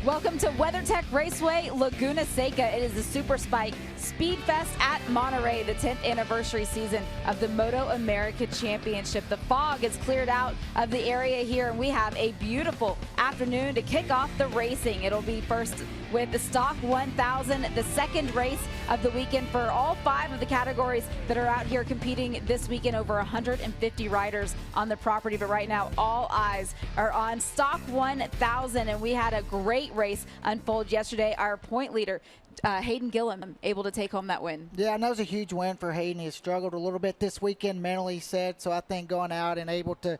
Welcome to WeatherTech Raceway Laguna Seca. It is the Super Spike Speed Fest at Monterey, the 10th anniversary season of the MotoAmerica Championship. The fog is cleared out of the area here, and we have a beautiful afternoon to kick off the racing. It'll be first with the Stock 1000, the second race of the weekend for all 5 of the categories that are out here competing this weekend. Over 150 riders on the property, but right now all eyes are on Stock 1000, and we had a great race unfold yesterday. Our point leader, Hayden Gillim, able to take home that win. Yeah, and that was a huge win for Hayden. He struggled a little bit this weekend mentally, he said, so I think going out and able to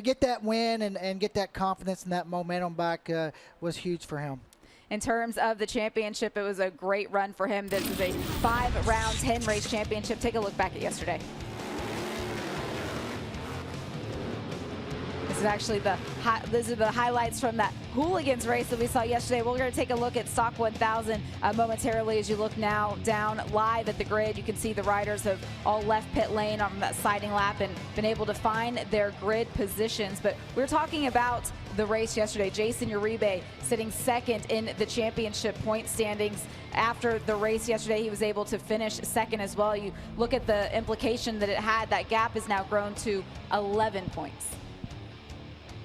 get that win and get that confidence and that momentum back was huge for him. In terms of the championship, it was a great run for him. This is a 5-round, 10-race championship. Take a look back at yesterday. This is actually these are the highlights from that Hooligans race that we saw yesterday. We're going to take a look at Stock 1000 momentarily. As you look now down live at the grid, you can see the riders have all left pit lane on that siding lap and been able to find their grid positions. But we're talking about the race yesterday. Jason Uribe sitting second in the championship point standings. After the race yesterday, he was able to finish second as well. You look at the implication that it had. That gap is now grown to 11 points.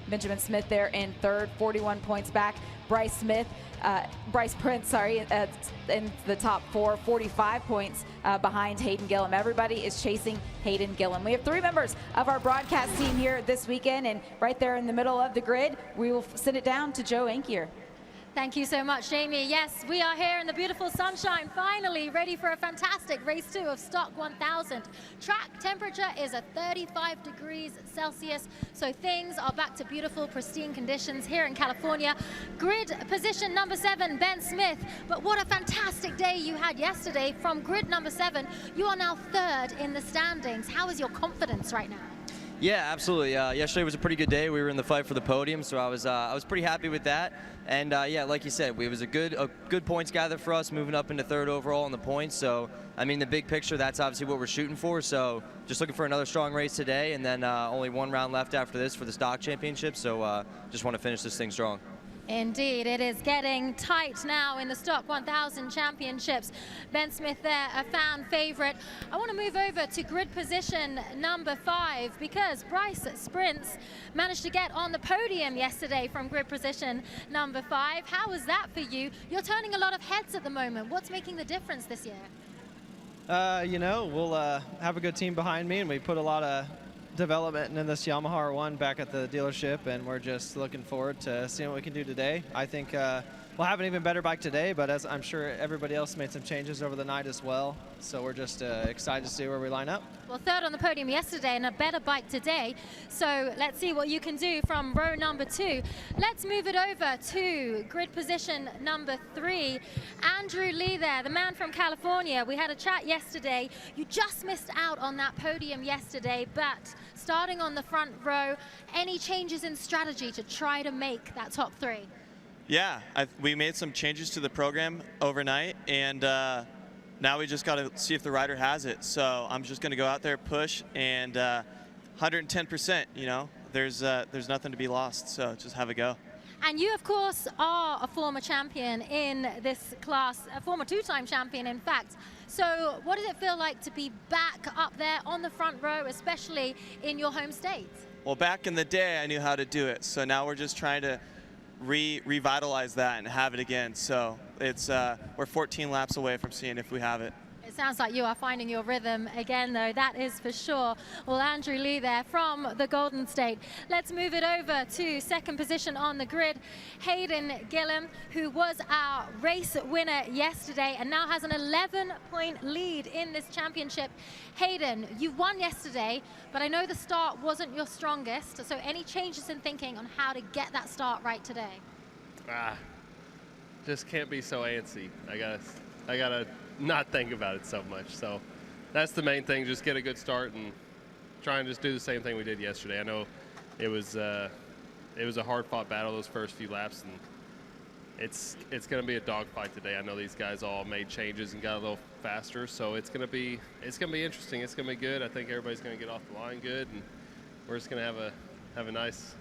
Benjamin Smith there in third, 41 points back. Bryce Prince, in the top 4, 45 points behind Hayden Gillim. Everybody is chasing Hayden Gillim. We have 3 members of our broadcast team here this weekend, and right there in the middle of the grid, we will send it down to Joe Ankier. Thank you so much, Jamie. Yes, we are here in the beautiful sunshine, finally ready for a fantastic race 2 of Stock 1000. Track temperature is at 35 degrees Celsius, so things are back to beautiful, pristine conditions here in California. Grid position number 7, Ben Smith. But what a fantastic day you had yesterday. From grid number 7, you are now 3rd in the standings. How is your confidence right now? Yeah, absolutely. Yesterday was a pretty good day. We were in the fight for the podium, so I was pretty happy with that. And yeah, like you said, it was a good points gather for us, moving up into 3rd overall in the points. So I mean, the big picture, that's obviously what we're shooting for. So just looking for another strong race today, and then only 1 round left after this for the stock championship. So just want to finish this thing strong. Indeed, it is getting tight now in the Stock 1000 Championships. Ben Smith there, a fan favorite. I want to move over to grid position number 5 because Bryce Prince managed to get on the podium yesterday from grid position number 5. How was that for you? You're turning a lot of heads at the moment. What's making the difference this year? You know, we'll have a good team behind me, and we put a lot of development in this Yamaha R1 back at the dealership, and we're just looking forward to seeing what we can do today. I think we'll have an even better bike today, but as I'm sure everybody else made some changes over the night as well, so we're just excited to see where we line up. Well, 3rd on the podium yesterday and a better bike today, so let's see what you can do from row number 2. Let's move it over to grid position number 3. Andrew Lee there, the man from California. We had a chat yesterday. You just missed out on that podium yesterday, but starting on the front row, any changes in strategy to try to make that top 3? Yeah, we made some changes to the program overnight, and now we just got to see if the rider has it. So I'm just going to go out there, push, and 110%. You know, there's nothing to be lost. So just have a go. And you, of course, are a former champion in this class, a former 2-time champion, in fact. So what does it feel like to be back up there on the front row, especially in your home state? Well, back in the day, I knew how to do it. So now we're just trying to revitalize that and have it again. So it's we're 14 laps away from seeing if we have it. It sounds like you are finding your rhythm again, though, that is for sure. Well, Andrew Lee there from the Golden State. Let's move it over to 2nd position on the grid. Hayden Gillim, who was our race winner yesterday and now has an 11-point lead in this championship. Hayden, you won yesterday, but I know the start wasn't your strongest, so any changes in thinking on how to get that start right today? Just can't be so antsy. I gotta not think about it so much. So that's the main thing, just get a good start and try and just do the same thing we did yesterday. I know it was a hard-fought battle those first few laps, and it's going to be a dogfight today. I know these guys all made changes and got a little faster, so it's going to be interesting. It's going to be good. I think everybody's going to get off the line good, and we're just going to have have a nice,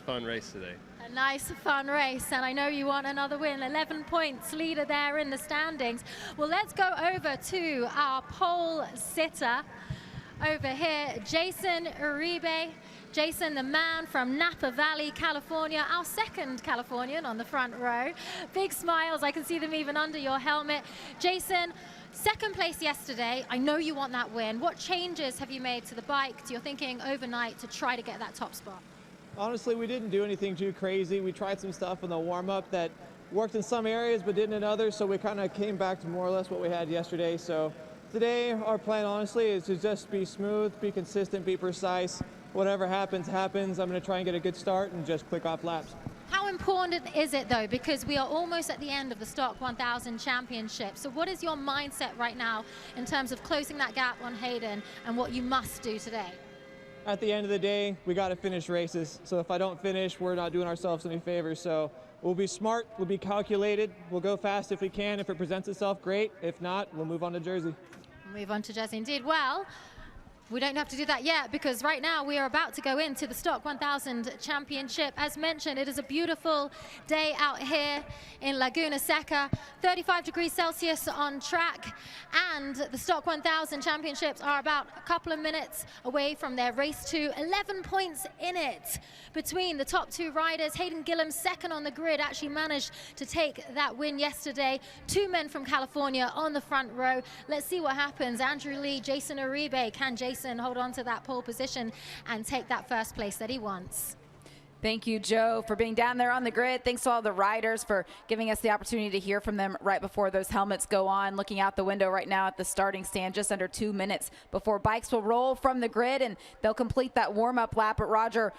fun race today. A nice, fun race, and I know you want another win. 11 points leader there in the standings. Well, let's go over to our pole sitter over here, Jason Uribe. Jason, the man from Napa Valley, California, our second Californian on the front row. Big smiles, I can see them even under your helmet. Jason, second place yesterday. I know you want that win. What changes have you made to the bike, to your thinking overnight, to try to get that top spot? Honestly, we didn't do anything too crazy. We tried some stuff in the warm-up that worked in some areas but didn't in others, so we kind of came back to more or less what we had yesterday. So today, our plan, honestly, is to just be smooth, be consistent, be precise. Whatever happens, happens. I'm going to try and get a good start and just click off laps. How important is it, though, because we are almost at the end of the Stock 1000 Championship. So what is your mindset right now in terms of closing that gap on Hayden and what you must do today? At the end of the day, we got to finish races. So if I don't finish, we're not doing ourselves any favors. So we'll be smart, we'll be calculated, we'll go fast if we can. If it presents itself, great. If not, we'll move on to Jersey. Move on to Jersey, indeed. Well, we don't have to do that yet, because right now we are about to go into the Stock 1000 Championship. As mentioned, it is a beautiful day out here in Laguna Seca, 35 degrees Celsius on track, and the Stock 1000 Championships are about a couple of minutes away from their race 2. 11 points in it between the top two riders. Hayden Gillim, second on the grid, actually managed to take that win yesterday. Two men from California on the front row. Let's see what happens. Andrew Lee, Jason Uribe. Can Jason hold on to that pole position and take that first place that he wants? Thank you, Joe, for being down there on the grid. Thanks to all the riders for giving us the opportunity to hear from them right before those helmets go on. Looking out the window right now at the starting stand, just under 2 minutes before bikes will roll from the grid and they'll complete that warm-up lap. But Roger,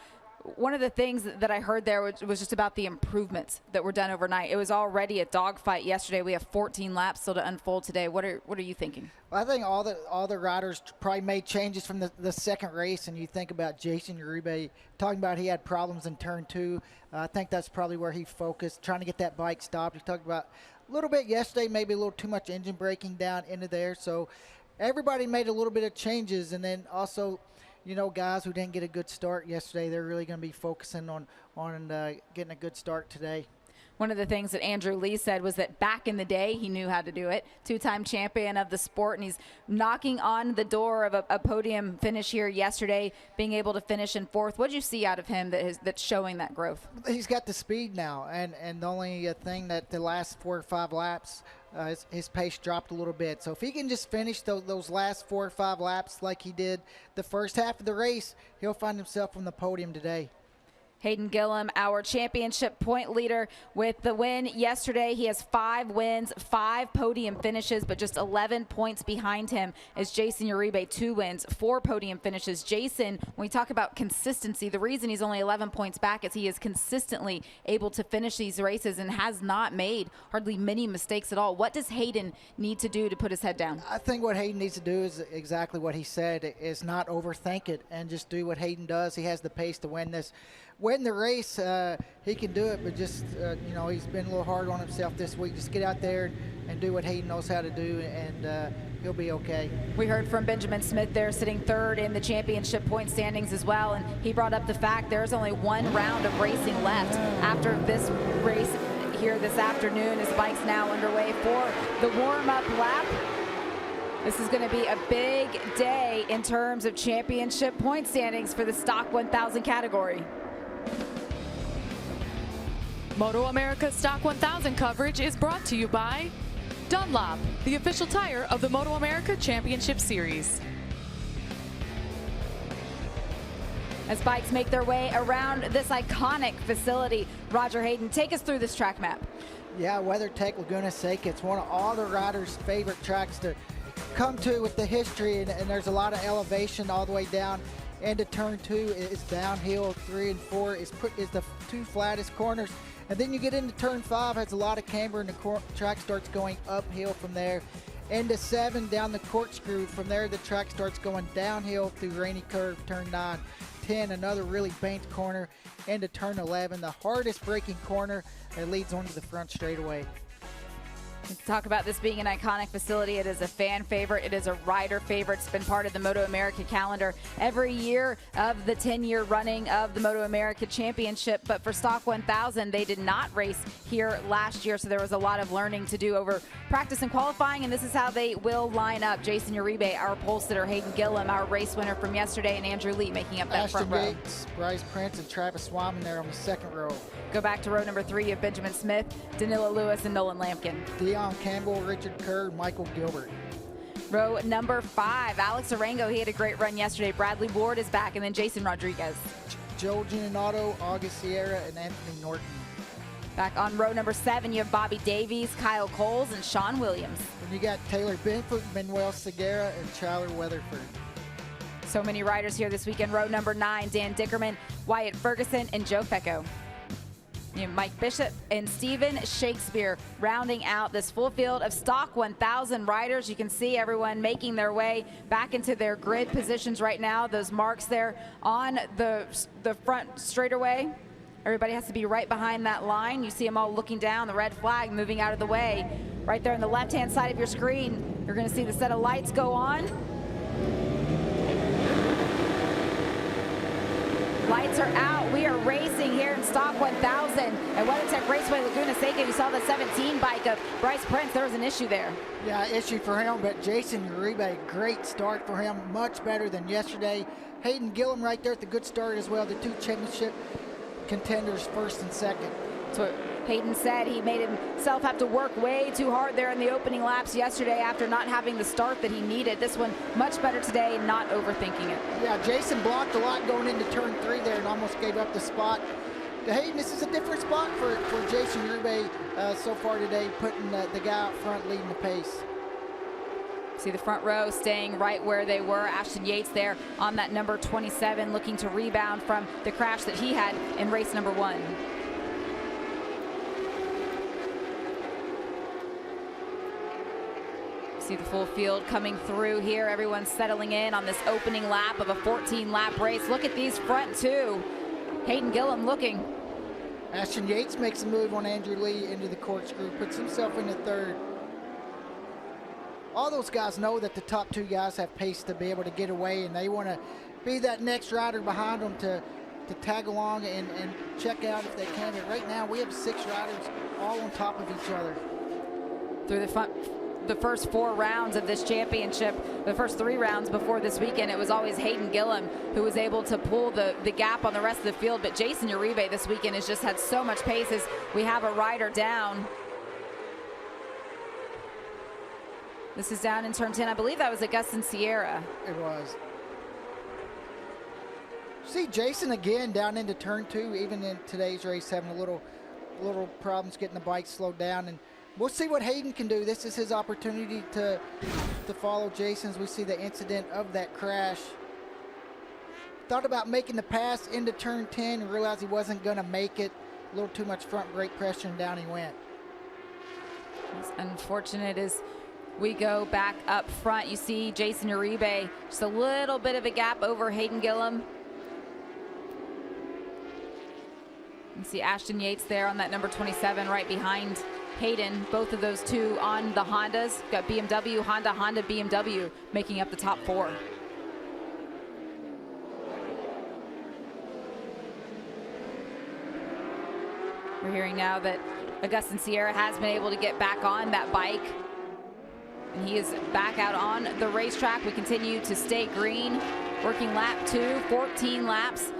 one of the things that I heard there was just about the improvements that were done overnight. It was already a dogfight yesterday. We have 14 laps still to unfold today. What are you thinking? Well, I think all the riders probably made changes from the second race, and you think about Jason Uribe talking about he had problems in turn 2. I think that's probably where he focused, trying to get that bike stopped. He talked about a little bit yesterday, maybe a little too much engine braking down into there. So everybody made a little bit of changes, and then also, you know, guys who didn't get a good start yesterday, they're really going to be focusing on getting a good start today. One of the things that Andrew Lee said was that back in the day, he knew how to do it. Two-time champion of the sport, and he's knocking on the door of a podium finish here yesterday, being able to finish in 4th. What did you see out of him that's showing that growth? He's got the speed now, and the only thing that the last 4 or 5 laps, his pace dropped a little bit. So if he can just finish those last 4 or 5 laps like he did the first half of the race, he'll find himself on the podium today. Hayden Gillim, our championship point leader, with the win yesterday. He has 5 wins, 5 podium finishes, but just 11 points behind him is Jason Uribe, 2 wins, 4 podium finishes. Jason, when we talk about consistency, the reason he's only 11 points back is he is consistently able to finish these races and has not made hardly many mistakes at all. What does Hayden need to do to put his head down? I think what Hayden needs to do is exactly what he said, is not overthink it and just do what Hayden does. He has the pace to win the race. He can do it, but just you know, he's been a little hard on himself this week. Just get out there and do what Hayden knows how to do, and he'll be okay. We heard from Benjamin Smith there, sitting 3rd in the championship point standings as well, and he brought up the fact there's only 1 round of racing left after this race here this afternoon. His bike's now underway for the warm-up lap. This is going to be a big day in terms of championship point standings for the Stock 1000 category. MotoAmerica Stock 1000 coverage is brought to you by Dunlop, the official tire of the MotoAmerica Championship Series. As bikes make their way around this iconic facility, Roger Hayden, take us through this track map. Yeah, WeatherTech Laguna Seca. It's one of all the riders' favorite tracks to come to with the history, and there's a lot of elevation all the way down into turn 2. Is downhill. 3 and 4 is the 2 flattest corners, and then you get into turn 5, has a lot of camber, and the track starts going uphill from there. Into 7, down the corkscrew. From there, the track starts going downhill through Rainy Curve, turn 9. 10, another really banked corner, into turn 11, the hardest braking corner that leads onto the front straightaway. Let's talk about this being an iconic facility. It is a fan favorite. It is a rider favorite. It's been part of the MotoAmerica calendar every year of the 10-year running of the MotoAmerica Championship. But for Stock 1000, they did not race here last year, so there was a lot of learning to do over practice and qualifying, and this is how they will line up. Jason Uribe, our pole sitter, Hayden Gillum, our race winner from yesterday, and Andrew Lee making up that front row. Yates, Bryce Prince, and Travis Swyman there on the second row. Go back to row number 3. You have Benjamin Smith, Danilo Lewis, and Nolan Lampkin. Dion Campbell, Richard Kerr, Michael Gilbert. Row number 5, Alex Arango. He had a great run yesterday. Bradley Ward is back, and then Jason Rodriguez. Joe Giannotto, August Sierra, and Anthony Norton. Back on row number 7, you have Bobby Davies, Kyle Coles, and Sean Williams. And you got Taylor Benford, Manuel Segura, and Tyler Weatherford. So many riders here this weekend. Row number 9, Dan Dickerman, Wyatt Ferguson, and Joe Fecco. You have Mike Bishop and Steven Shakespeare rounding out this full field of Stock 1000 riders. You can see everyone making their way back into their grid positions right now. Those marks there on the front straightaway. Everybody has to be right behind that line. You see them all looking down, the red flag moving out of the way. Right there on the left-hand side of your screen, you're going to see the set of lights go on. Lights are out. We are racing here in Stock 1000 at WeatherTech Raceway Laguna Seca. You saw the 17 bike of Bryce Prince. There was an issue there. Yeah, issue for him, but Jason Uribe, great start for him, much better than yesterday. Hayden Gillum right there at the good start as well, the 2 championship contenders, first and second. That's what Hayden said. He made himself have to work way too hard there in the opening laps yesterday after not having the start that he needed. This one much better today, not overthinking it. Yeah, Jason blocked a lot going into turn 3 there and almost gave up the spot. Hayden, this is a different spot for Jason Uribe so far today, putting the guy out front leading the pace. See the front row staying right where they were. Ashton Yates there on that number 27, looking to rebound from the crash that he had in race number 1. See the full field coming through here. Everyone's settling in on this opening lap of a 14-lap race. Look at these front 2. Hayden Gillum looking. Ashton Yates makes a move on Andrew Lee into the corkscrew, puts himself into 3rd. All those guys know that the top 2 guys have pace to be able to get away, and they want to be that next rider behind them to tag along and check out if they can. But right now, we have 6 riders all on top of each other. Through the first 4 rounds of this championship, the first 3 rounds before this weekend, it was always Hayden Gillum who was able to pull the gap on the rest of the field. But Jason Uribe this weekend has just had so much pace as we have a rider down. This is down in turn 10. I believe that was Augustin Sierra. It was. See Jason again down into turn 2, even in today's race, having a little problems getting the bike slowed down, and we'll see what Hayden can do. This is his opportunity to follow Jason's. We see the incident of that crash. Thought about making the pass into turn 10 and realized he wasn't going to make it. A little too much front brake pressure, and down he went. It's unfortunate as we go back up front. You see Jason Uribe, just a little bit of a gap over Hayden Gillum. You see Ashton Yates there on that number 27 right behind Hayden. Both of those 2 on the Hondas. Got BMW, Honda, Honda, BMW making up the top 4. We're hearing now that Augustin Sierra has been able to get back on that bike, and he is back out on the racetrack. We continue to stay green. Working lap 2, 14 laps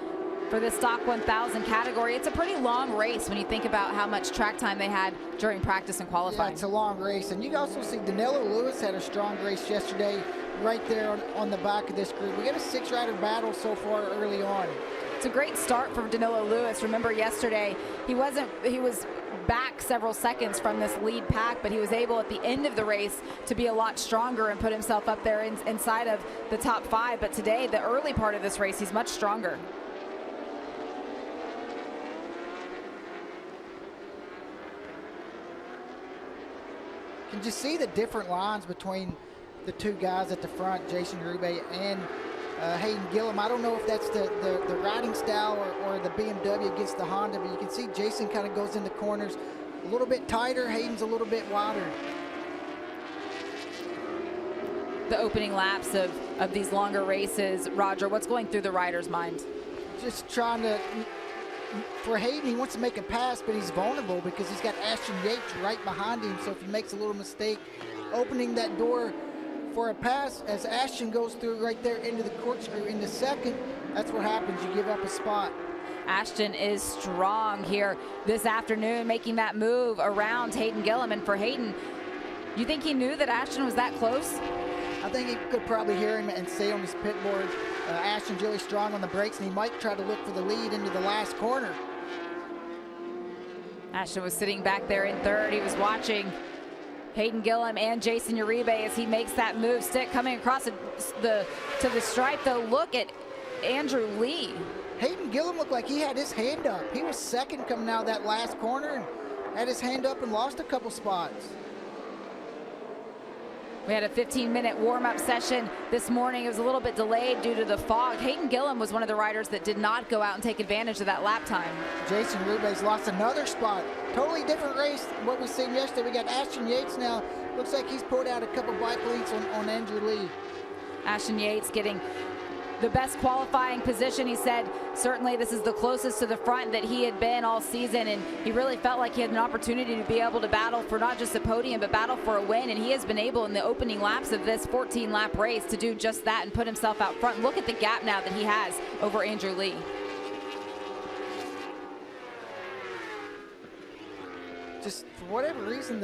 for the Stock 1000 category. It's a pretty long race when you think about how much track time they had during practice and qualifying. Yeah, it's a long race, and you also see Danilo Lewis had a strong race yesterday right there on the back of this group. We got a 6-rider battle so far early on. It's a great start for Danilo Lewis. Remember yesterday, he was back several seconds from this lead pack, but he was able at the end of the race to be a lot stronger and put himself up there inside of the top 5. But today, the early part of this race, he's much stronger. Can you see the different lines between the 2 guys at the front, Jason Uribe and Hayden Gillum? I don't know if that's the riding style or the BMW against the Honda, but you can see Jason kind of goes into corners a little bit tighter. Hayden's a little bit wider. the opening laps of these longer races. Roger, what's going through the rider's mind? Just trying to, for Hayden, he wants to make a pass, but he's vulnerable because he's got Ashton Yates right behind him. So if he makes a little mistake, opening that door for a pass as Ashton goes through right there into the corkscrew into second, that's what happens. You give up a spot. Ashton is strong here this afternoon, making that move around Hayden Gillum. And for Hayden, you think he knew that Ashton was that close? I think he could probably hear him and say on his pit board, Ashton's really strong on the brakes, and he might try to look for the lead into the last corner. Ashton was sitting back there in third. He was watching Hayden Gillum and Jason Uribe as he makes that move. Stick coming across to the stripe, though. Look at Andrew Lee. Hayden Gillum looked like he had his hand up. He was second coming out of that last corner and had his hand up and lost a couple spots. We had a 15-minute warm-up session this morning. It was a little bit delayed due to the fog. Hayden Gillum was one of the riders that did not go out and take advantage of that lap time. Jason Uribe's lost another spot. Totally different race than what we seen yesterday. We got Ashton Yates now. Looks like he's pulled out a couple bike leads on Andrew Lee. Ashton Yates getting the best qualifying position. He said certainly this is the closest to the front that he had been all season, and he really felt like he had an opportunity to be able to battle for not just a podium but battle for a win, and he has been able in the opening laps of this 14-lap race to do just that and put himself out front. Look at the gap now that he has over Andrew Lee. Just for whatever reason,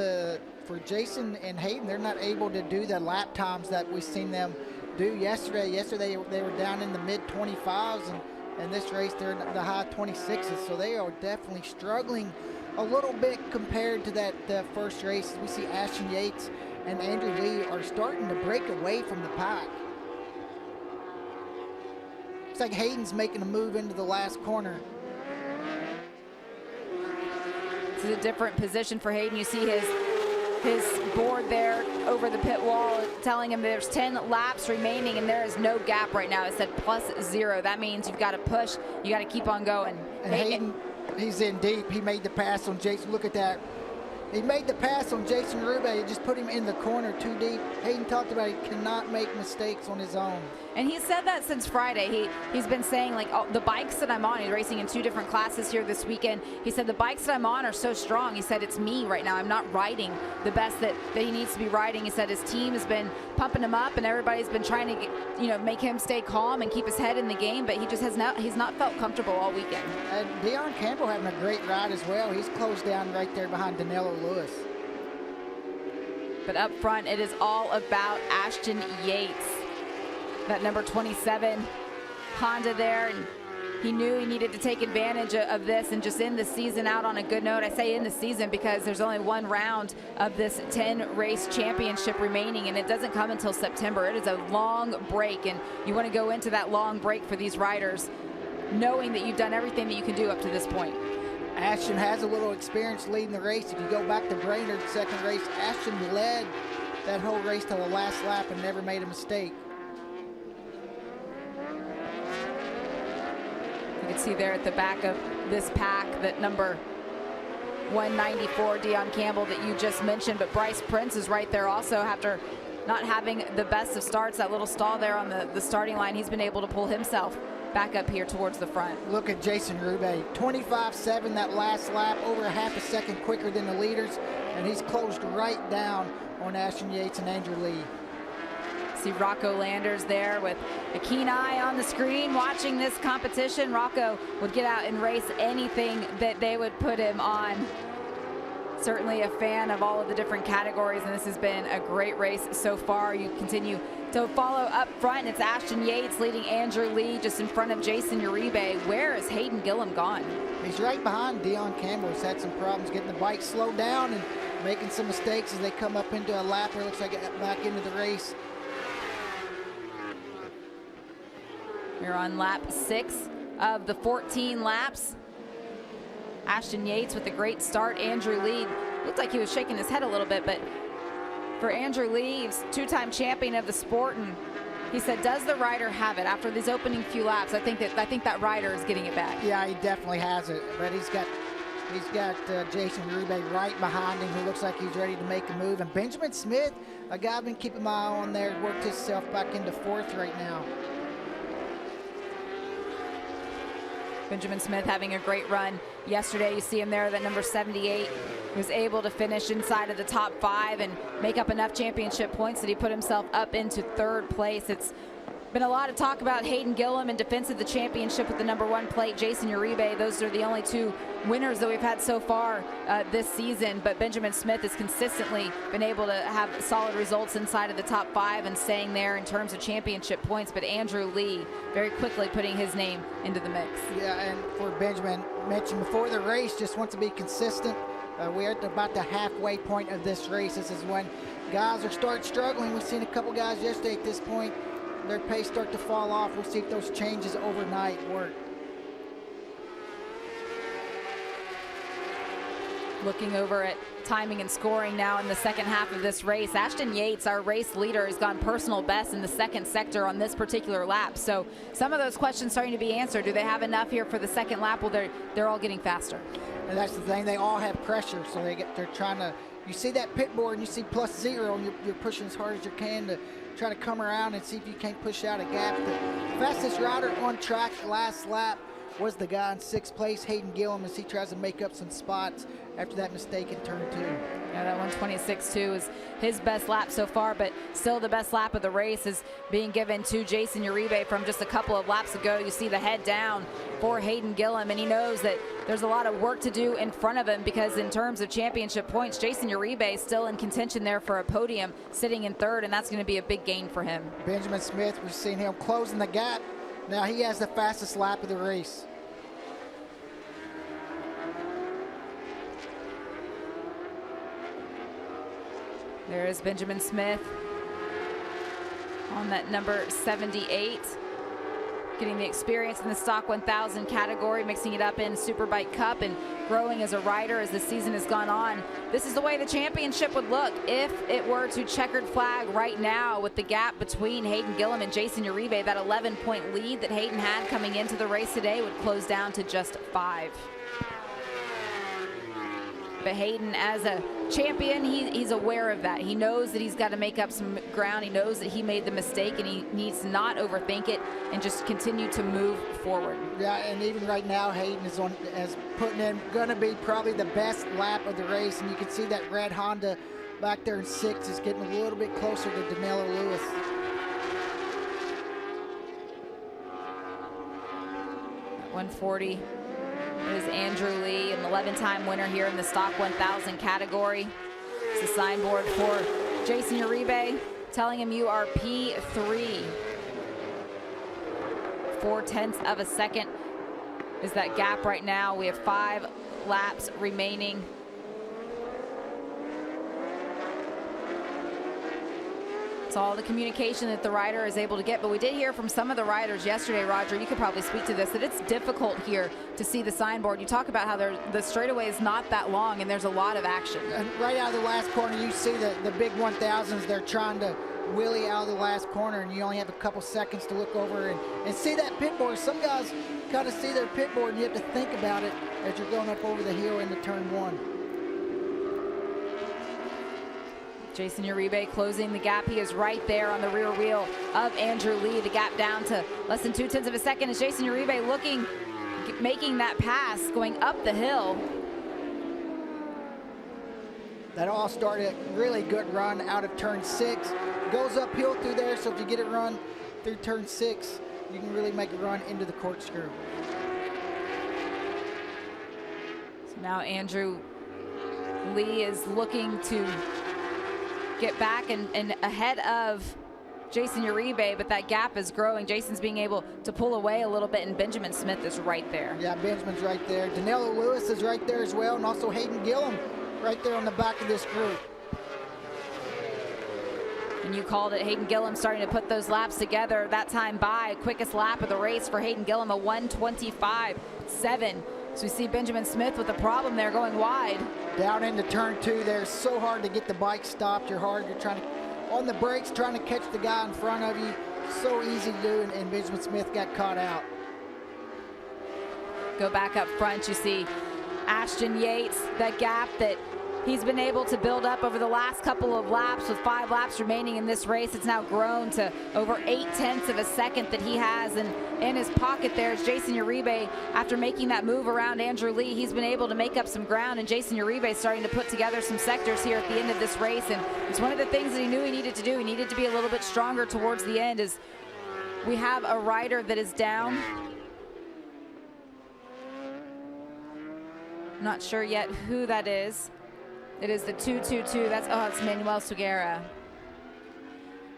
for Jason and Hayden, they're not able to do the lap times that we've seen them do yesterday. Yesterday they were down in the mid-25s, and this race they're in the high 26s, so they are definitely struggling a little bit compared to that first race. We see Ashton Yates and Andrew Lee are starting to break away from the pack. Looks like Hayden's making a move into the last corner. This is a different position for Hayden. You see his board there over the pit wall telling him there's 10 laps remaining and there is no gap right now. It said +0. That means you've got to push. You got to keep on going. And Hayden, he's in deep. He made the pass on Jason. Look at that. He made the pass on Jason Uribe. He just put him in the corner too deep. Hayden talked about he cannot make mistakes on his own. And he said that since Friday. He's been saying, like, oh, the bikes that I'm on, he's racing in 2 different classes here this weekend. He said the bikes that I'm on are so strong. He said it's me right now. I'm not riding the best that he needs to be riding. He said his team has been pumping him up and everybody's been trying to make him stay calm and keep his head in the game, but he's not felt comfortable all weekend. And Deion Campbell having a great ride as well. He's closed down right there behind Danilo Lewis. But up front, it is all about Ashton Yates. That number 27 Honda there, and he knew he needed to take advantage of this and just end the season out on a good note. I say end the season because there's only one round of this 10-race championship remaining, and it doesn't come until September. It is a long break, and you want to go into that long break for these riders knowing that you've done everything that you can do up to this point. Ashton has a little experience leading the race. If you go back to Brainerd's second race, Ashton led that whole race till the last lap and never made a mistake. You can see there at the back of this pack that number 194, Deion Campbell, that you just mentioned, but Bryce Prince is right there also after not having the best of starts. That little stall there on the starting line, he's been able to pull himself back up here towards the front. Look at Jason Uribe, 25.7 that last lap, over half a second quicker than the leaders, and he's closed right down on Ashton Yates and Andrew Lee. See Rocco Landers there with a keen eye on the screen watching this competition. Rocco would get out and race anything that they would put him on. Certainly a fan of all of the different categories, and this has been a great race so far. You continue to follow up front. It's Ashton Yates leading Andrew Lee just in front of Jason Uribe. Where is Hayden Gillum gone? He's right behind Deion Campbell. He's had some problems getting the bike slowed down and making some mistakes as they come up into a lap where it looks like back into the race. We're on lap 6 of the 14 laps. Ashton Yates with a great start. Andrew Lee looked like he was shaking his head a little bit, but for Andrew Lee, he's 2-time champion of the sport, and he said, does the rider have it? After these opening few laps, I think that rider is getting it back. Yeah, he definitely has it, but he's got He's got Jason Uribe right behind him, who looks like he's ready to make a move. And Benjamin Smith, a guy I've been keeping my eye on there, worked himself back into 4th right now. Benjamin Smith having a great run yesterday. You see him there, that number 78, was able to finish inside of the top 5 and make up enough championship points that he put himself up into 3rd place. It's been a lot of talk about Hayden Gillum in defense of the championship with the number 1 plate, Jason Uribe. Those are the only 2 winners that we've had so far this season, but Benjamin Smith has consistently been able to have solid results inside of the top 5 and staying there in terms of championship points. But Andrew Lee very quickly putting his name into the mix. Yeah, and for Benjamin, mentioned before the race, just wants to be consistent. We're at about the halfway point of this race. This is when guys are struggling. We've seen a couple guys yesterday at this point, their pace start to fall off. We'll see if those changes overnight work. Looking over at timing and scoring now in the second half of this race. Ashton Yates, our race leader, has gone personal best in the 2nd sector on this particular lap. So some of those questions starting to be answered. Do they have enough here for the 2nd lap? Well, they're all getting faster. And that's the thing, they all have pressure, so they're trying to, you see that pit board and you see +0 and you're pushing as hard as you can to try to come around and see if you can't push out a gap. The fastest rider on track last lap was the guy in 6th place, Hayden Gillum, as he tries to make up some spots after that mistake in turn 2. Yeah, that 126.2 is his best lap so far, but still the best lap of the race is being given to Jason Uribe from just a couple of laps ago. You see the head down for Hayden Gillum, and he knows that there's a lot of work to do in front of him, because in terms of championship points, Jason Uribe is still in contention there for a podium, sitting in 3rd, and that's going to be a big gain for him. Benjamin Smith, we've seen him closing the gap. Now he has the fastest lap of the race. There is Benjamin Smith on that number 78, getting the experience in the Stock 1000 category, mixing it up in Superbike Cup and growing as a rider as the season has gone on. This is the way the championship would look if it were to checkered flag right now, with the gap between Hayden Gillum and Jason Uribe. That 11-point lead that Hayden had coming into the race today would close down to just 5. But Hayden, as a champion, he's aware of that. He knows that he's got to make up some ground. He knows that he made the mistake, and he needs to not overthink it and just continue to move forward. Yeah, and even right now, Hayden is putting in going to be probably the best lap of the race, and you can see that red Honda back there in 6th is getting a little bit closer to Danilo Lewis. At 140. Is Andrew Lee, an 11-time winner here in the Stock 1000 category. It's the signboard for Jason Uribe, telling him you are P3. 0.4 of a second is that gap right now. We have 5 laps remaining. It's all the communication that the rider is able to get, but we did hear from some of the riders yesterday, Roger, you could probably speak to this, that it's difficult here to see the signboard. You talk about how the straightaway is not that long and there's a lot of action. And right out of the last corner, you see the big 1000s, they're trying to wheelie out of the last corner, and you only have a couple seconds to look over and see that pit board. Some guys kind of see their pit board and you have to think about it as you're going up over the hill into turn 1. Jason Uribe closing the gap. He is right there on the rear wheel of Andrew Lee. The gap down to less than 0.2 of a second as Jason Uribe making that pass, going up the hill. That all started a really good run out of turn 6. Goes uphill through there, so if you get it run through turn 6, you can really make a run into the corkscrew. So now Andrew Lee is looking to get back and ahead of Jason Uribe, but that gap is growing. Jason's being able to pull away a little bit, and Benjamin Smith is right there. Yeah, Benjamin's right there. Danilo Lewis is right there as well, and also Hayden Gillum right there on the back of this group. And you called it, Hayden Gillum starting to put those laps together. That time by, quickest lap of the race for Hayden Gillum, a 1:25.7. So we see Benjamin Smith with a problem there, going wide. Down into turn 2 there, so hard to get the bike stopped. You're trying to, on the brakes, trying to catch the guy in front of you. So easy to do, and Benjamin Smith got caught out. Go back up front, you see Ashton Yates, that gap that he's been able to build up over the last couple of laps with 5 laps remaining in this race. It's now grown to over 0.8 of a second that he has. And in his pocket there is Jason Uribe. After making that move around Andrew Lee, he's been able to make up some ground. And Jason Uribe is starting to put together some sectors here at the end of this race. And it's one of the things that he knew he needed to do. He needed to be a little bit stronger towards the end, as we have a rider that is down. Not sure yet who that is. It is the 222. It's Manuel Suguera.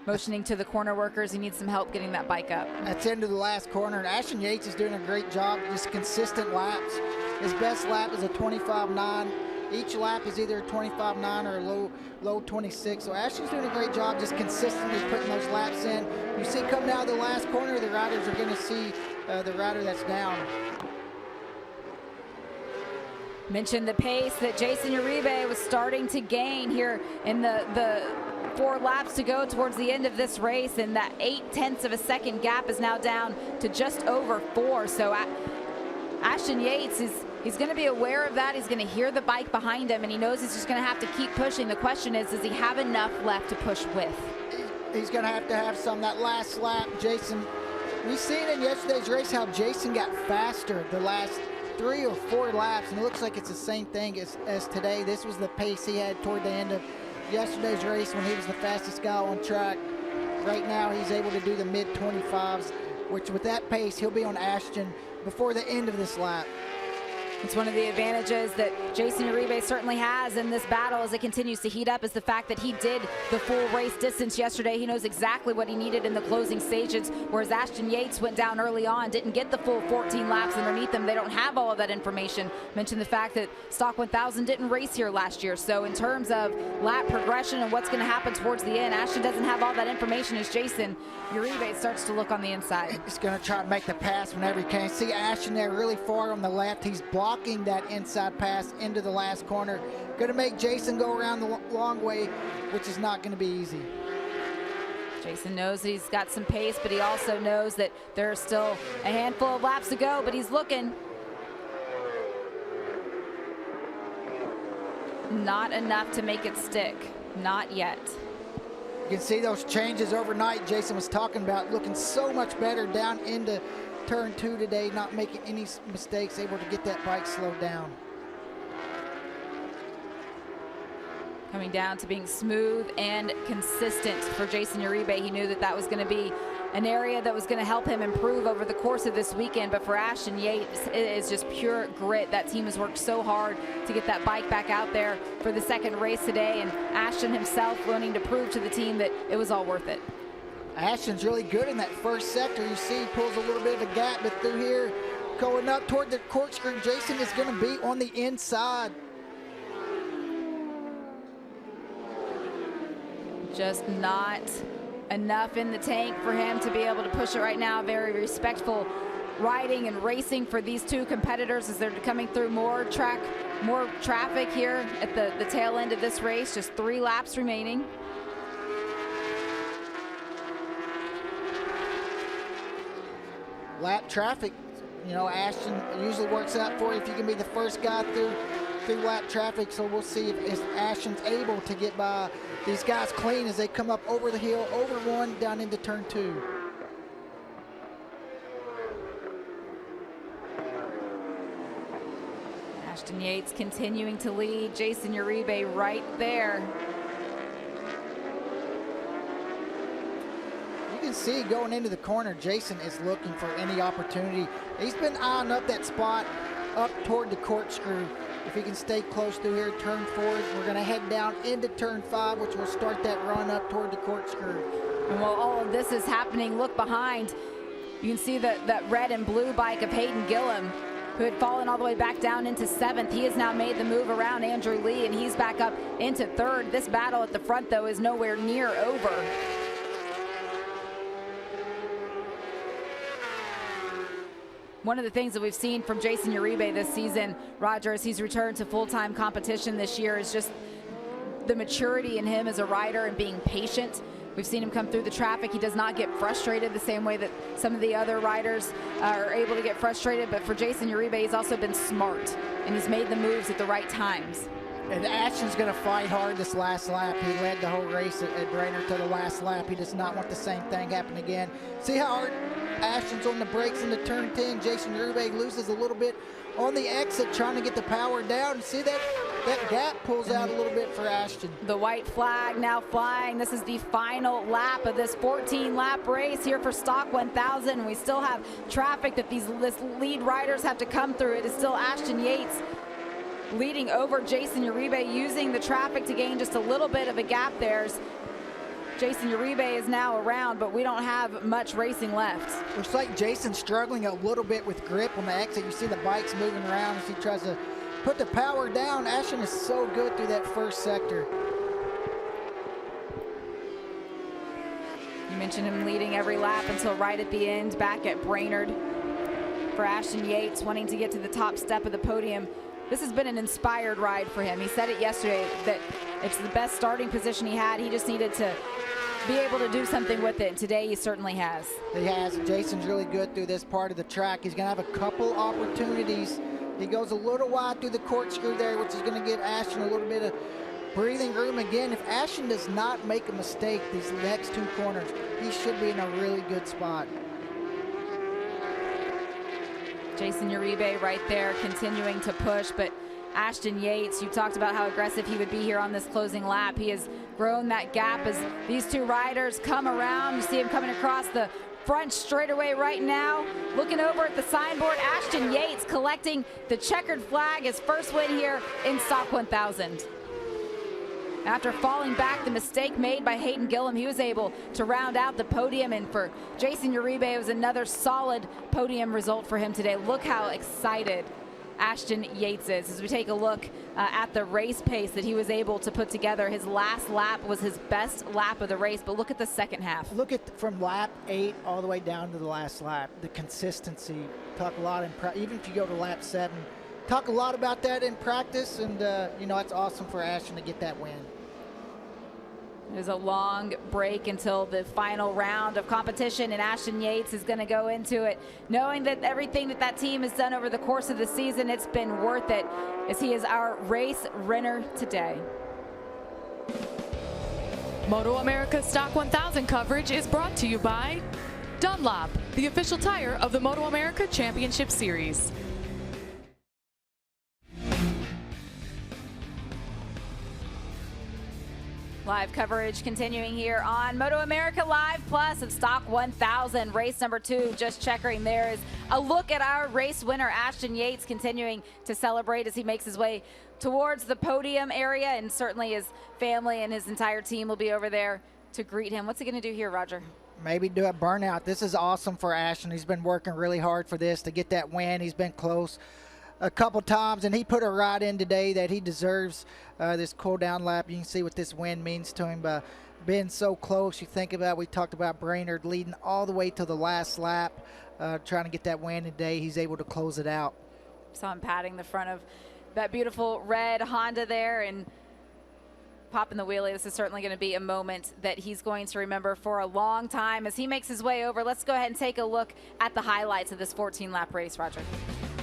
Motioning to the corner workers, he needs some help getting that bike up. That's into the last corner, and Ashton Yates is doing a great job, just consistent laps. His best lap is a 25.9. Each lap is either a 25.9 or a low 26. So Ashton's doing a great job, just consistently putting those laps in. You see, coming out of the last corner, the riders are going to see the rider that's down. Mentioned the pace that Jason Uribe was starting to gain here in the 4 laps to go towards the end of this race, and that 0.8 of a second gap is now down to just over 4. So Ashton Yates he's going to be aware of that. He's going to hear the bike behind him, and he knows he's just going to have to keep pushing. The question is, does he have enough left to push with? He's going to have some. That last lap, Jason, we seen in yesterday's race how Jason got faster the last 3 or 4 laps, and it looks like it's the same thing as today. This was the pace he had toward the end of yesterday's race when he was the fastest guy on track. Right now he's able to do the mid-25s, which with that pace he'll be on Ashton before the end of this lap. It's one of the advantages that Jason Uribe certainly has in this battle as it continues to heat up, is the fact that he did the full race distance yesterday. He knows exactly what he needed in the closing stages, whereas Ashton Yates went down early on, didn't get the full 14 laps underneath them. They don't have all of that information. Mentioned the fact that Stock 1000 didn't race here last year. So in terms of lap progression and what's going to happen towards the end, Ashton doesn't have all that information as Jason Uribe starts to look on the inside. He's going to try to make the pass whenever he can. See Ashton there really far on the left. He's blocking that inside pass into the last corner. Going to make Jason go around the long way, which is not going to be easy. Jason knows that he's got some pace, but he also knows that there's still a handful of laps to go, but he's looking. Not enough to make it stick. Not yet. You can see those changes overnight Jason was talking about, looking so much better down into turn 2 today, not making any mistakes, able to get that bike slowed down. Coming down to being smooth and consistent for Jason Uribe. He knew that that was going to be an area that was going to help him improve over the course of this weekend. But for Ashton Yates, it is just pure grit. That team has worked so hard to get that bike back out there for the second race today. And Ashton himself wanting to prove to the team that it was all worth it. Ashton's really good in that first sector. You see he pulls a little bit of a gap, but through here, going up toward the corkscrew, Jason is going to be on the inside. Just not enough in the tank for him to be able to push it right now. Very respectful riding and racing for these two competitors as they're coming through more traffic here at the tail end of this race. Just 3 laps remaining. Lap traffic, you know, Ashton usually works out for you if you can be the first guy through lap traffic. So we'll see if Ashton's able to get by these guys clean as they come up over the hill, over 1, down into turn 2. Ashton Yates continuing to lead. Jason Uribe right there. You can see going into the corner, Jason is looking for any opportunity. He's been eyeing up that spot up toward the corkscrew. If he can stay close through here, turn 4, we're going to head down into turn 5, which will start that run up toward the corkscrew. And while all of this is happening, look behind. You can see that red and blue bike of Hayden Gillum, who had fallen all the way back down into 7th. He has now made the move around Andrew Lee, and he's back up into 3rd. This battle at the front, though, is nowhere near over. One of the things that we've seen from Jason Uribe this season, Roger, as he's returned to full-time competition this year, is just the maturity in him as a rider and being patient. We've seen him come through the traffic. He does not get frustrated the same way that some of the other riders are able to get frustrated. But for Jason Uribe, he's also been smart, and he's made the moves at the right times. And Ashton's going to fight hard this last lap. He led the whole race at Brainerd to the last lap. He does not want the same thing happen again. See how hard Ashton's on the brakes into turn 10. Jason Uribe loses a little bit on the exit, trying to get the power down. See that gap pulls out a little bit for Ashton. The white flag now flying. This is the final lap of this 14-lap race here for Stock 1000. We still have traffic that these lead riders have to come through. It is still Ashton Yates leading over Jason Uribe, using the traffic to gain just a little bit of a gap there. Jason Uribe is now around, but we don't have much racing left. Looks like Jason's struggling a little bit with grip on the exit. You see the bikes moving around as he tries to put the power down. Ashton is so good through that first sector. You mentioned him leading every lap until right at the end, back at Brainerd. For Ashton Yates, wanting to get to the top step of the podium. This has been an inspired ride for him. He said it yesterday that it's the best starting position he had. He just needed to be able to do something with it. And today he certainly has. He has. Jason's really good through this part of the track. He's going to have a couple opportunities. He goes a little wide through the corkscrew there, which is going to give Ashton a little bit of breathing room again. If Ashton does not make a mistake these next two corners, he should be in a really good spot. Jason Uribe right there continuing to push, but Ashton Yates, you talked about how aggressive he would be here on this closing lap. He has grown that gap as these two riders come around. You see him coming across the front straightaway right now. Looking over at the signboard, Ashton Yates collecting the checkered flag, his first win here in Stock 1000. After falling back, the mistake made by Hayden Gillum, he was able to round out the podium. And for Jason Uribe, it was another solid podium result for him today. Look how excited Ashton Yates is. As we take a look at the race pace that he was able to put together, his last lap was his best lap of the race, but look at the second half. Look at from lap 8 all the way down to the last lap, the consistency. Talk a lot even if you go to lap 7, talk a lot about that in practice, and you know, it's awesome for Ashton to get that win. There's a long break until the final round of competition, and Ashton Yates is going to go into it knowing that everything that team has done over the course of the season, it's been worth it, as he is our race winner today. MotoAmerica Stock 1000 coverage is brought to you by Dunlop, the official tire of the MotoAmerica Championship Series. Live coverage continuing here on MotoAmerica Live Plus of Stock 1000. Race number 2, just checking. There is a look at our race winner, Ashton Yates, continuing to celebrate as he makes his way towards the podium area, and certainly his family and his entire team will be over there to greet him. What's he going to do here, Roger? Maybe do a burnout. This is awesome for Ashton. He's been working really hard for this to get that win. He's been close a couple times, and he put a ride in today that he deserves. This cool down lap, you can see what this win means to him. Being so close, you think about, we talked about Brainerd leading all the way to the last lap, trying to get that win today. He's able to close it out. Saw him patting the front of that beautiful red Honda there and popping the wheelie. This is certainly going to be a moment that he's going to remember for a long time as he makes his way over. Let's go ahead and take a look at the highlights of this 14-lap race, Roger.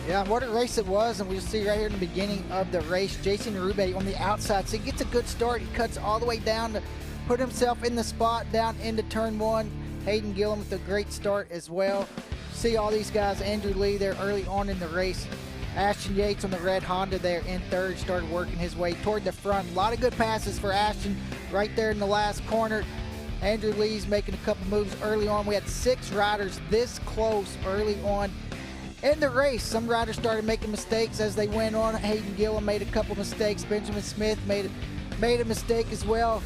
Yeah, what a race it was, and we see right here in the beginning of the race, Jason Uribe on the outside. So he gets a good start. He cuts all the way down to put himself in the spot down into turn 1. Hayden Gillum with a great start as well. See all these guys, Andrew Lee there early on in the race. Ashton Yates on the red Honda there in third, started working his way toward the front. A lot of good passes for Ashton right there in the last corner. Andrew Lee's making a couple moves early on. We had 6 riders this close early on in the race. Some riders started making mistakes as they went on. Hayden Gillum made a couple mistakes. Benjamin Smith made a mistake as well.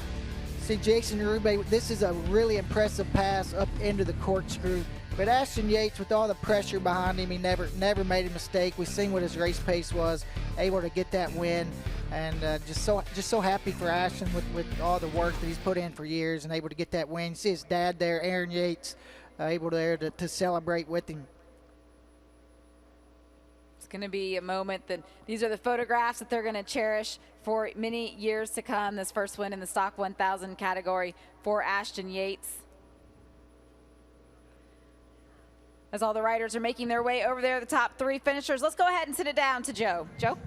See Jason Uribe, this is a really impressive pass up into the corkscrew. But Ashton Yates, with all the pressure behind him, he never made a mistake. We've seen what his race pace was, able to get that win, and just so happy for Ashton with all the work that he's put in for years and able to get that win. You see his dad there, Aaron Yates, able there to celebrate with him. It's going to be a moment that these are the photographs that they're going to cherish for many years to come. This first win in the Stock 1000 category for Ashton Yates. As all the riders are making their way over there, the top 3 finishers. Let's go ahead and sit it down to Joe. Joe?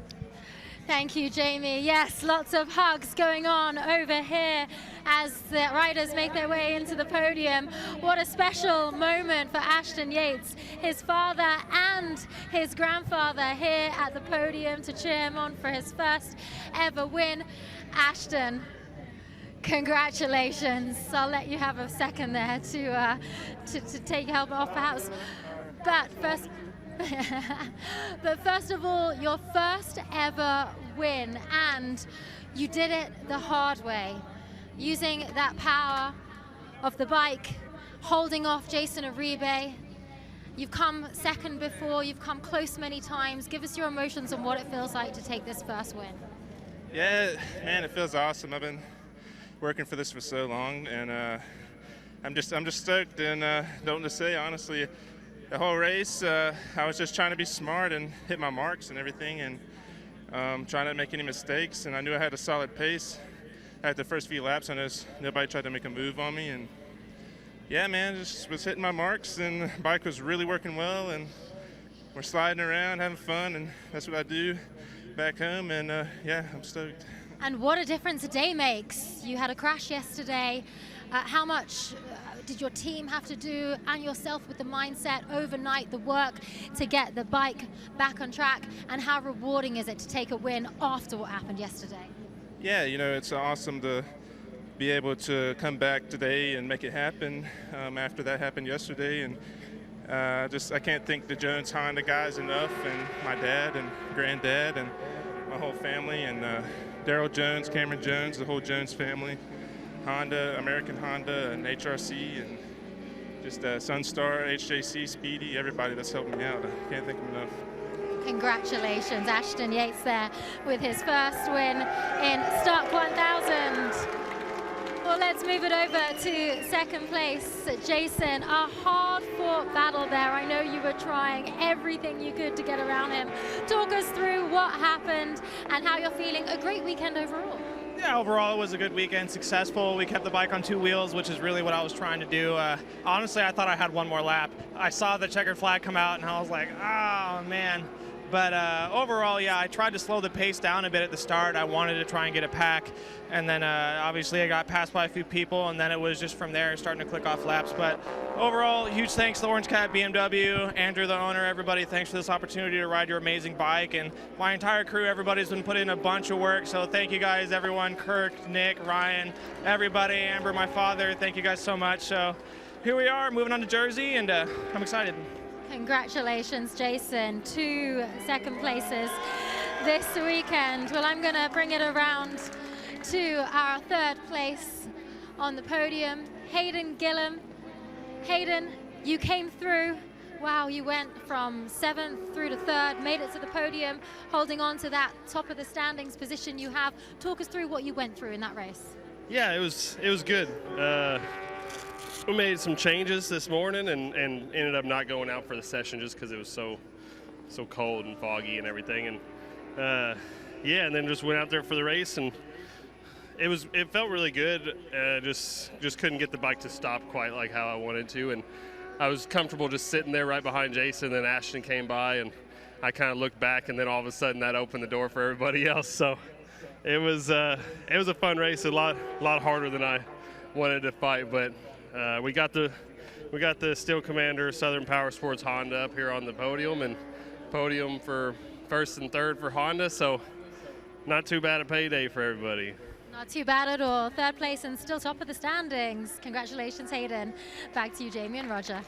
Thank you, Jamie. Yes, lots of hugs going on over here as the riders make their way into the podium. What a special moment for Ashton Yates, his father and his grandfather here at the podium to cheer him on for his first ever win. Ashton, congratulations. I'll let you have a second there to take your helmet off perhaps. But first of all, your first ever win, and you did it the hard way, using that power of the bike, holding off Jason Uribe. You've come second before, you've come close many times. Give us your emotions on what it feels like to take this first win. Yeah, man, it feels awesome. I've been working for this for so long, and I'm just stoked, and don't know what to say, honestly. The whole race, I was just trying to be smart and hit my marks and everything, and trying not to make any mistakes. And I knew I had a solid pace. At the first few laps, I noticed nobody tried to make a move on me, and yeah, man, just was hitting my marks, and the bike was really working well, and we're sliding around, having fun, and that's what I do back home. And yeah, I'm stoked. And what a difference a day makes. You had a crash yesterday. How much did your team have to do, and yourself, with the mindset overnight, the work to get the bike back on track, and how rewarding is it to take a win after what happened yesterday? Yeah, you know, it's awesome to be able to come back today and make it happen after that happened yesterday. And I can't thank the Jones Honda guys enough, and my dad and granddad and my whole family, and Daryl Jones, Cameron Jones, the whole Jones family. Honda, American Honda, and HRC, and just Sunstar, HJC, Speedy, everybody that's helped me out. I can't thank them enough. Congratulations, Ashton Yates there with his first win in Stock 1000. Well, let's move it over to second place. Jason, a hard-fought battle there. I know you were trying everything you could to get around him. Talk us through what happened and how you're feeling. A great weekend overall. Yeah, overall it was a good weekend, successful. We kept the bike on 2 wheels, which is really what I was trying to do. Honestly, I thought I had one more lap. I saw the checkered flag come out, and I was like, oh, man. But overall, yeah, I tried to slow the pace down a bit at the start. I wanted to try and get a pack. And then obviously I got passed by a few people, and then it was just from there starting to click off laps. But overall, huge thanks to Orange Cat BMW, Andrew, the owner, everybody. Thanks for this opportunity to ride your amazing bike. And my entire crew, everybody's been putting in a bunch of work. So thank you guys, everyone, Kirk, Nick, Ryan, everybody, Amber, my father. Thank you guys so much. So here we are, moving on to Jersey, and I'm excited. Congratulations, Jason. 2 second places this weekend. Well, I'm going to bring it around to our third place on the podium, Hayden Gillum. Hayden, you came through. Wow, you went from 7th through to 3rd, made it to the podium, holding on to that top of the standings position you have. Talk us through what you went through in that race. Yeah, it was good. We made some changes this morning and ended up not going out for the session just because it was so cold and foggy and everything. And yeah, and then just went out there for the race, and it felt really good. Just couldn't get the bike to stop quite like how I wanted to, and I was comfortable just sitting there right behind Jason. Then Ashton came by, and I kind of looked back, and then all of a sudden that opened the door for everybody else. So it was a fun race, a lot harder than I wanted to fight, but. We got the Steel Commander Southern Power Sports Honda up here on the podium, and podium for 1st and 3rd for Honda, so not too bad a payday for everybody. Not too bad at all. 3rd place and still top of the standings. Congratulations, Hayden. Back to you, Jamie and Roger.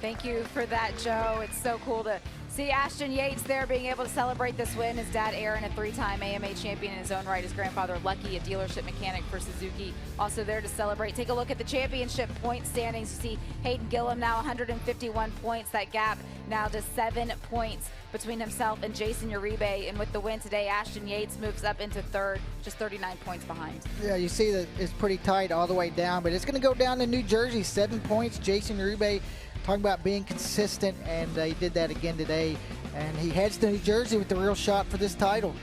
Thank you for that, Joe. It's so cool to see Ashton Yates there being able to celebrate this win. His dad, Aaron, a 3-time AMA champion in his own right. His grandfather, Lucky, a dealership mechanic for Suzuki, also there to celebrate. Take a look at the championship point standings. You see Hayden Gillum now 151 points. That gap now to 7 points between himself and Jason Uribe. And with the win today, Ashton Yates moves up into 3rd, just 39 points behind. Yeah, you see that it's pretty tight all the way down, but it's going to go down to New Jersey, 7 points. Jason Uribe talking about being consistent, and he did that again today. and he heads to New Jersey with the real shot for this title.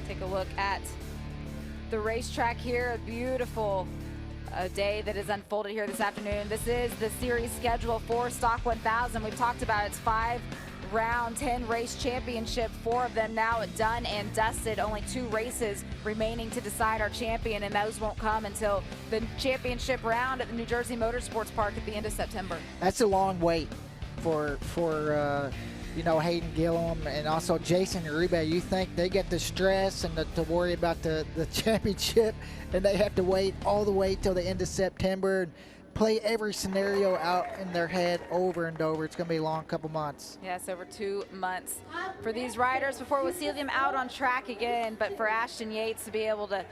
Take a look at the racetrack here. A beautiful day that is unfolded here this afternoon. This is the series schedule for Stock 1000. We've talked about its 5-round, 10-race championship, 4 of them now done and dusted. Only 2 races remaining to decide our champion, and those won't come until the championship round at the New Jersey Motorsports Park at the end of September. That's a long wait for you know, Hayden Gillum and also Jason Uribe. You think they get the stress and to worry about the championship, and they have to wait all the way till the end of September and play every scenario out in their head over and over. It's going to be a long couple months. Yes, over 2 months for these riders before we'll see them out on track again. But for Ashton Yates to be able to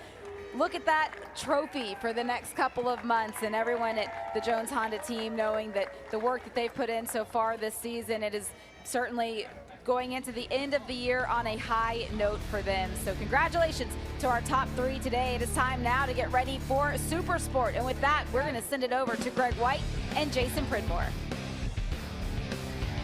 look at that trophy for the next couple of months, and everyone at the Jones Honda team knowing that the work that they've put in so far this season, it is certainly going into the end of the year on a high note for them. So congratulations to our top 3 today. It is time now to get ready for Supersport. And with that, we're going to send it over to Greg White and Jason Pridmore.